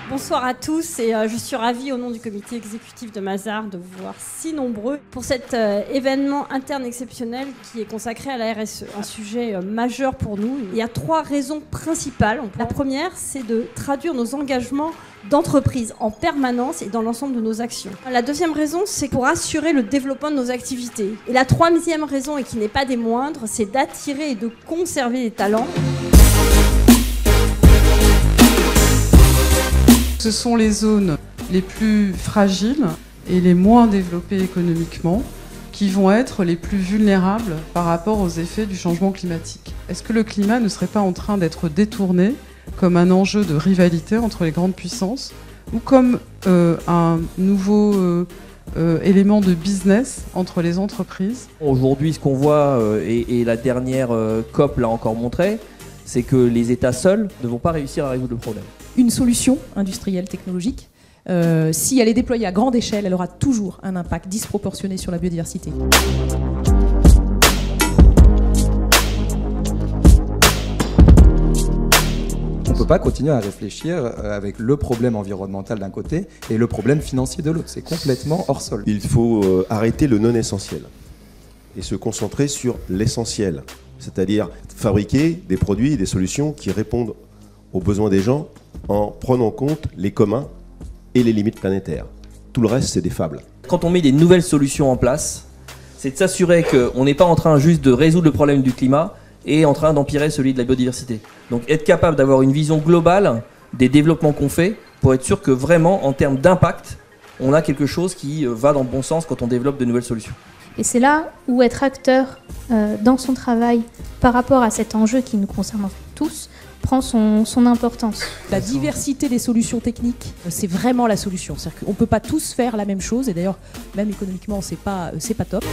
Bonsoir à tous et je suis ravie au nom du comité exécutif de Mazars de vous voir si nombreux pour cet événement interne exceptionnel qui est consacré à la RSE, un sujet majeur pour nous. Il y a 3 raisons principales. La première, c'est de traduire nos engagements d'entreprise en permanence et dans l'ensemble de nos actions. La deuxième raison, c'est pour assurer le développement de nos activités. Et la troisième raison, et qui n'est pas des moindres, c'est d'attirer et de conserver les talents. Ce sont les zones les plus fragiles et les moins développées économiquement qui vont être les plus vulnérables par rapport aux effets du changement climatique. Est-ce que le climat ne serait pas en train d'être détourné comme un enjeu de rivalité entre les grandes puissances ou comme un nouveau élément de business entre les entreprises? Aujourd'hui, ce qu'on voit, et la dernière COP l'a encore montré, c'est que les États seuls ne vont pas réussir à résoudre le problème. Une solution industrielle technologique, si elle est déployée à grande échelle, elle aura toujours un impact disproportionné sur la biodiversité. On ne peut pas continuer à réfléchir avec le problème environnemental d'un côté et le problème financier de l'autre. C'est complètement hors sol. Il faut arrêter le non-essentiel et se concentrer sur l'essentiel, c'est-à-dire fabriquer des produits et des solutions qui répondent aux besoins des gens en prenant en compte les communs et les limites planétaires. Tout le reste, c'est des fables. Quand on met des nouvelles solutions en place, c'est de s'assurer qu'on n'est pas en train juste de résoudre le problème du climat et en train d'empirer celui de la biodiversité. Donc être capable d'avoir une vision globale des développements qu'on fait pour être sûr que vraiment, en termes d'impact, on a quelque chose qui va dans le bon sens quand on développe de nouvelles solutions. Et c'est là où être acteur dans son travail par rapport à cet enjeu qui nous concerne tous prend son importance. La diversité des solutions techniques, c'est vraiment la solution. C'est-à-dire qu'on ne peut pas tous faire la même chose, et d'ailleurs, même économiquement, c'est pas top.